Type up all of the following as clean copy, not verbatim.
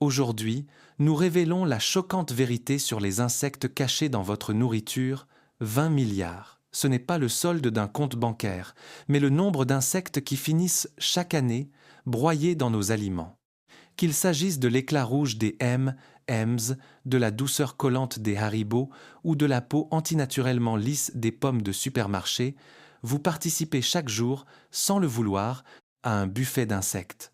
Aujourd'hui, nous révélons la choquante vérité sur les insectes cachés dans votre nourriture, 20 milliards. Ce n'est pas le solde d'un compte bancaire, mais le nombre d'insectes qui finissent chaque année broyés dans nos aliments. Qu'il s'agisse de l'éclat rouge des M&M's, de la douceur collante des Haribo ou de la peau antinaturellement lisse des pommes de supermarché, vous participez chaque jour, sans le vouloir, à un buffet d'insectes.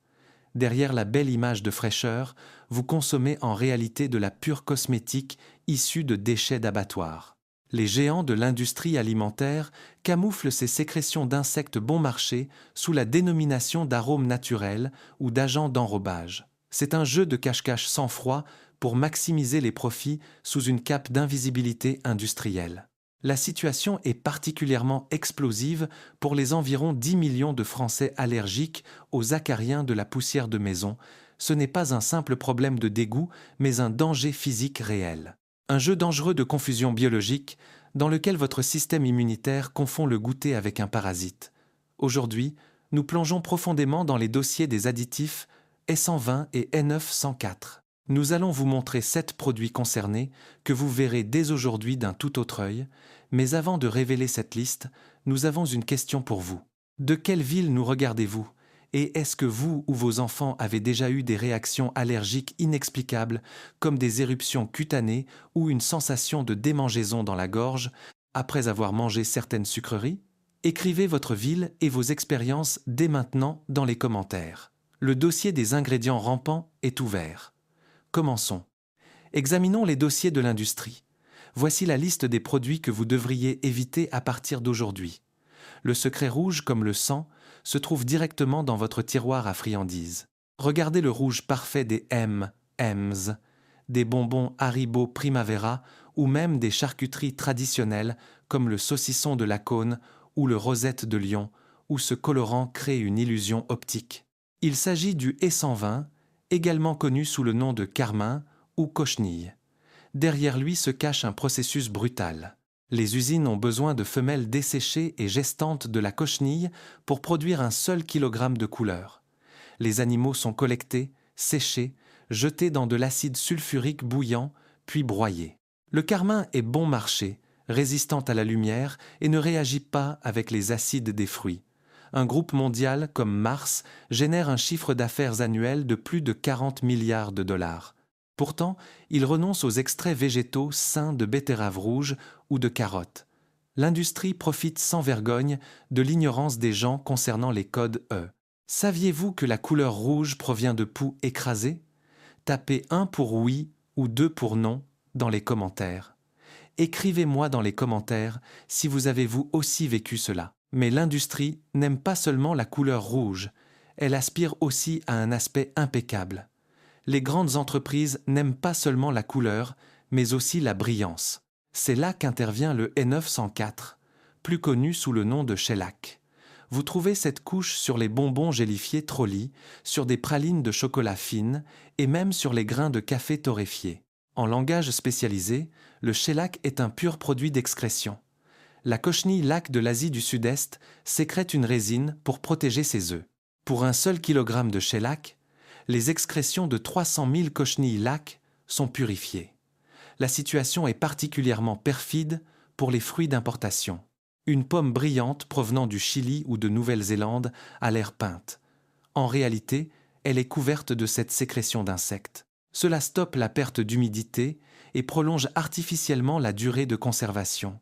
Derrière la belle image de fraîcheur, vous consommez en réalité de la pure cosmétique issue de déchets d'abattoirs. Les géants de l'industrie alimentaire camouflent ces sécrétions d'insectes bon marché sous la dénomination d'arômes naturels ou d'agents d'enrobage. C'est un jeu de cache-cache sans froid pour maximiser les profits sous une cape d'invisibilité industrielle. La situation est particulièrement explosive pour les environ 10 millions de Français allergiques aux acariens de la poussière de maison. Ce n'est pas un simple problème de dégoût, mais un danger physique réel. Un jeu dangereux de confusion biologique dans lequel votre système immunitaire confond le goûter avec un parasite. Aujourd'hui, nous plongeons profondément dans les dossiers des additifs E120 et E904. Nous allons vous montrer 7 produits concernés que vous verrez dès aujourd'hui d'un tout autre œil, mais avant de révéler cette liste, nous avons une question pour vous. De quelle ville nous regardez-vous? Et est-ce que vous ou vos enfants avez déjà eu des réactions allergiques inexplicables, comme des éruptions cutanées ou une sensation de démangeaison dans la gorge après avoir mangé certaines sucreries? Écrivez votre ville et vos expériences dès maintenant dans les commentaires. Le dossier des ingrédients rampants est ouvert. Commençons. Examinons les dossiers de l'industrie. Voici la liste des produits que vous devriez éviter à partir d'aujourd'hui. Le secret rouge, comme le sang, se trouve directement dans votre tiroir à friandises. Regardez le rouge parfait des M&M's, des bonbons Haribo Primavera ou même des charcuteries traditionnelles comme le saucisson de la Cône ou le rosette de Lyon, où ce colorant crée une illusion optique. Il s'agit du E120, également connu sous le nom de carmin ou cochenille. Derrière lui se cache un processus brutal. Les usines ont besoin de femelles desséchées et gestantes de la cochenille pour produire un seul kilogramme de couleur. Les animaux sont collectés, séchés, jetés dans de l'acide sulfurique bouillant, puis broyés. Le carmin est bon marché, résistant à la lumière et ne réagit pas avec les acides des fruits. Un groupe mondial comme Mars génère un chiffre d'affaires annuel de plus de 40 milliards de dollars. Pourtant, il renonce aux extraits végétaux sains de betterave rouge ou de carottes. L'industrie profite sans vergogne de l'ignorance des gens concernant les codes E. Saviez-vous que la couleur rouge provient de poux écrasés? Tapez 1 pour oui ou 2 pour non dans les commentaires. Écrivez-moi dans les commentaires si vous avez vous aussi vécu cela. Mais l'industrie n'aime pas seulement la couleur rouge, elle aspire aussi à un aspect impeccable. Les grandes entreprises n'aiment pas seulement la couleur, mais aussi la brillance. C'est là qu'intervient le E904, plus connu sous le nom de shellac. Vous trouvez cette couche sur les bonbons gélifiés Trolli, sur des pralines de chocolat fine et même sur les grains de café torréfiés. En langage spécialisé, le shellac est un pur produit d'excrétion. La cochenille laque de l'Asie du Sud-Est sécrète une résine pour protéger ses œufs. Pour un seul kilogramme de shellac, les excrétions de 300 000 cochenilles laques sont purifiées. La situation est particulièrement perfide pour les fruits d'importation. Une pomme brillante provenant du Chili ou de Nouvelle-Zélande a l'air peinte. En réalité, elle est couverte de cette sécrétion d'insectes. Cela stoppe la perte d'humidité et prolonge artificiellement la durée de conservation.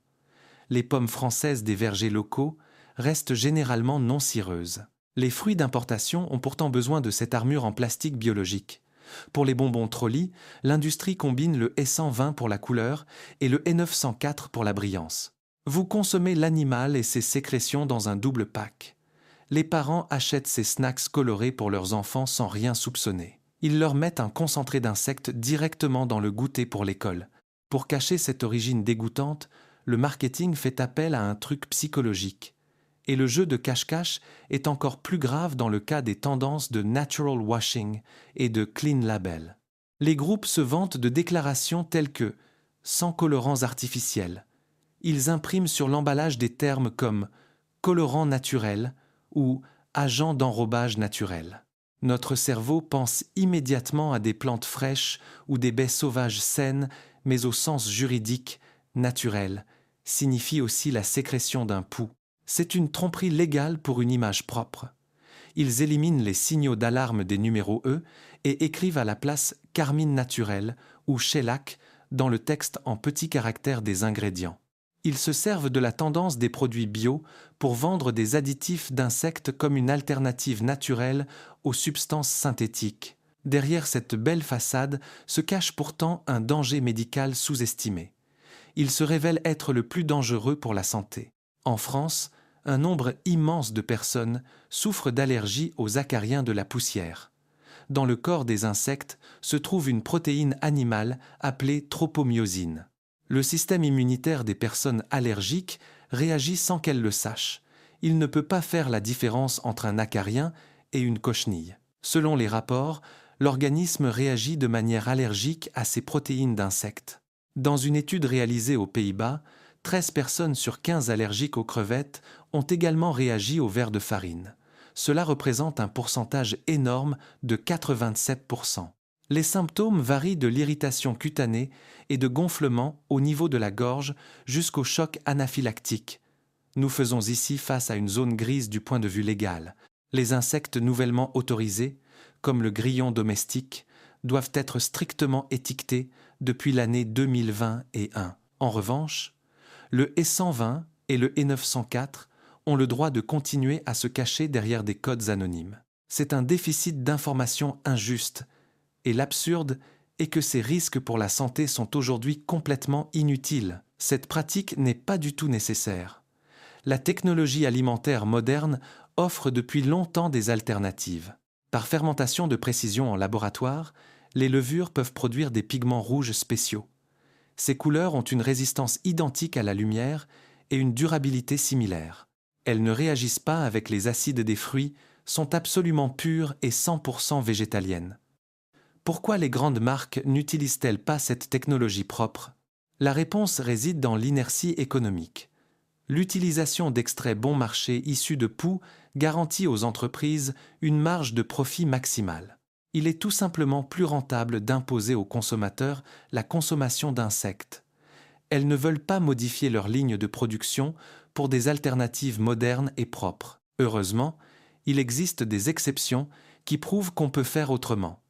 Les pommes françaises des vergers locaux restent généralement non cireuses. Les fruits d'importation ont pourtant besoin de cette armure en plastique biologique. Pour les bonbons Trolli, l'industrie combine le E120 pour la couleur et le E904 pour la brillance. Vous consommez l'animal et ses sécrétions dans un double pack. Les parents achètent ces snacks colorés pour leurs enfants sans rien soupçonner. Ils leur mettent un concentré d'insectes directement dans le goûter pour l'école. Pour cacher cette origine dégoûtante, le marketing fait appel à un truc psychologique. Et le jeu de cache-cache est encore plus grave dans le cas des tendances de natural washing et de clean label. Les groupes se vantent de déclarations telles que « sans colorants artificiels ». Ils impriment sur l'emballage des termes comme « colorant naturel » ou « agent d'enrobage naturel ». Notre cerveau pense immédiatement à des plantes fraîches ou des baies sauvages saines, mais au sens juridique, naturel, signifie aussi la sécrétion d'un pouls. C'est une tromperie légale pour une image propre. Ils éliminent les signaux d'alarme des numéros E et écrivent à la place carmine naturelle ou shellac dans le texte en petits caractères des ingrédients. Ils se servent de la tendance des produits bio pour vendre des additifs d'insectes comme une alternative naturelle aux substances synthétiques. Derrière cette belle façade se cache pourtant un danger médical sous-estimé. Il se révèle être le plus dangereux pour la santé. En France, un nombre immense de personnes souffrent d'allergies aux acariens de la poussière. Dans le corps des insectes se trouve une protéine animale appelée tropomyosine. Le système immunitaire des personnes allergiques réagit sans qu'elles le sachent. Il ne peut pas faire la différence entre un acarien et une cochenille. Selon les rapports, l'organisme réagit de manière allergique à ces protéines d'insectes. Dans une étude réalisée aux Pays-Bas, 13 personnes sur 15 allergiques aux crevettes ont également réagi au verre de farine. Cela représente un pourcentage énorme de 87%. Les symptômes varient de l'irritation cutanée et de gonflement au niveau de la gorge jusqu'au choc anaphylactique. Nous faisons ici face à une zone grise du point de vue légal. Les insectes nouvellement autorisés, comme le grillon domestique, doivent être strictement étiquetés depuis l'année 2021. En revanche, le E120 et le E904 ont le droit de continuer à se cacher derrière des codes anonymes. C'est un déficit d'information injuste, et l'absurde est que ces risques pour la santé sont aujourd'hui complètement inutiles. Cette pratique n'est pas du tout nécessaire. La technologie alimentaire moderne offre depuis longtemps des alternatives. Par fermentation de précision en laboratoire, les levures peuvent produire des pigments rouges spéciaux. Ces couleurs ont une résistance identique à la lumière et une durabilité similaire. Elles ne réagissent pas avec les acides des fruits, sont absolument pures et 100% végétaliennes. Pourquoi les grandes marques n'utilisent-elles pas cette technologie propre? La réponse réside dans l'inertie économique. L'utilisation d'extraits bon marché issus de poux garantit aux entreprises une marge de profit maximale. Il est tout simplement plus rentable d'imposer aux consommateurs la consommation d'insectes. Elles ne veulent pas modifier leur ligne de production pour des alternatives modernes et propres. Heureusement, il existe des exceptions qui prouvent qu'on peut faire autrement.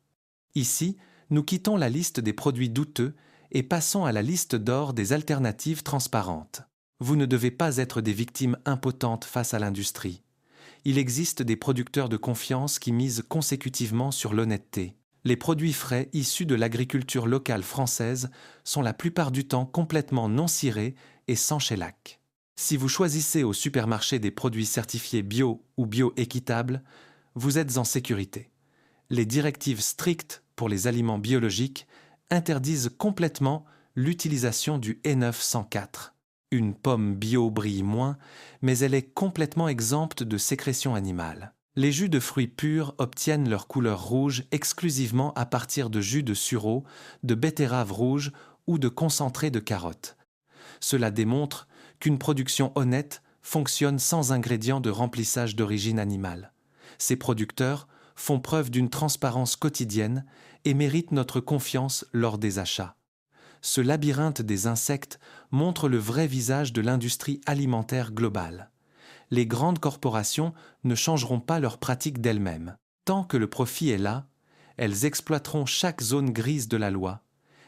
Ici, nous quittons la liste des produits douteux et passons à la liste d'or des alternatives transparentes. Vous ne devez pas être des victimes impotentes face à l'industrie. Il existe des producteurs de confiance qui misent consécutivement sur l'honnêteté. Les produits frais issus de l'agriculture locale française sont la plupart du temps complètement non cirés et sans shellac. Si vous choisissez au supermarché des produits certifiés bio ou bio-équitables, vous êtes en sécurité. Les directives strictes pour les aliments biologiques interdisent complètement l'utilisation du E904. Une pomme bio brille moins, mais elle est complètement exempte de sécrétion animale. Les jus de fruits purs obtiennent leur couleur rouge exclusivement à partir de jus de sureau, de betterave rouge ou de concentré de carotte. Cela démontre qu'une production honnête fonctionne sans ingrédients de remplissage d'origine animale. Ces producteurs font preuve d'une transparence quotidienne et méritent notre confiance lors des achats. Ce labyrinthe des insectes montre le vrai visage de l'industrie alimentaire globale. Les grandes corporations ne changeront pas leurs pratiques d'elles-mêmes. Tant que le profit est là, elles exploiteront chaque zone grise de la loi.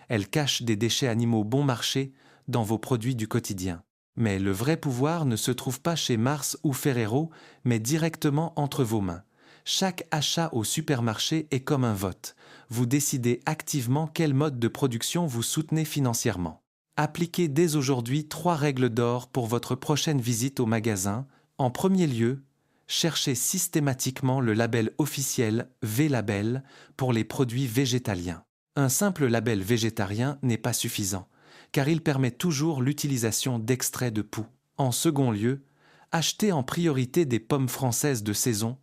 Elles cachent des déchets animaux bon marché dans vos produits du quotidien. Mais le vrai pouvoir ne se trouve pas chez Mars ou Ferrero, mais directement entre vos mains. Chaque achat au supermarché est comme un vote. Vous décidez activement quel mode de production vous soutenez financièrement. Appliquez dès aujourd'hui 3 règles d'or pour votre prochaine visite au magasin. En premier lieu, cherchez systématiquement le label officiel V-Label pour les produits végétaliens. Un simple label végétarien n'est pas suffisant, car il permet toujours l'utilisation d'extraits de poux. En second lieu, achetez en priorité des pommes françaises de saison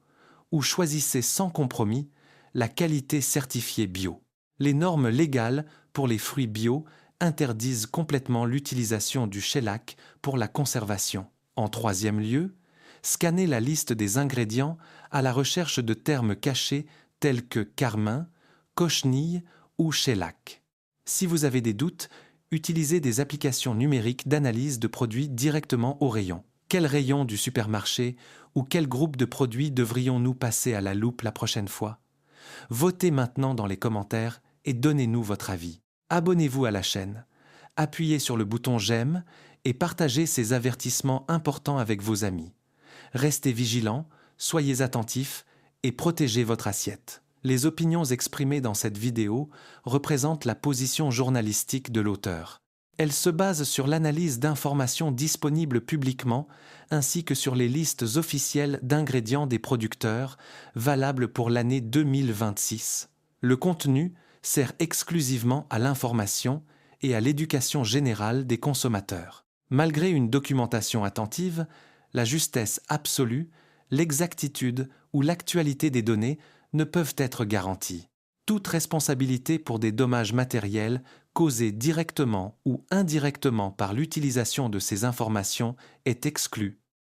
ou choisissez sans compromis la qualité certifiée bio. Les normes légales pour les fruits bio interdisent complètement l'utilisation du shellac pour la conservation. En troisième lieu, scannez la liste des ingrédients à la recherche de termes cachés tels que Carmin, Cochenille ou Shellac. Si vous avez des doutes, utilisez des applications numériques d'analyse de produits directement au rayon. Quel rayon du supermarché ou quel groupe de produits devrions-nous passer à la loupe la prochaine fois? Votez maintenant dans les commentaires et donnez-nous votre avis. Abonnez-vous à la chaîne, appuyez sur le bouton j'aime et partagez ces avertissements importants avec vos amis. Restez vigilants, soyez attentifs et protégez votre assiette. Les opinions exprimées dans cette vidéo représentent la position journalistique de l'auteur. Elles se basent sur l'analyse d'informations disponibles publiquement ainsi que sur les listes officielles d'ingrédients des producteurs valables pour l'année 2026. Le contenu sert exclusivement à l'information et à l'éducation générale des consommateurs. Malgré une documentation attentive, la justesse absolue, l'exactitude ou l'actualité des données ne peuvent être garanties. Toute responsabilité pour des dommages matériels causés directement ou indirectement par l'utilisation de ces informations est exclue.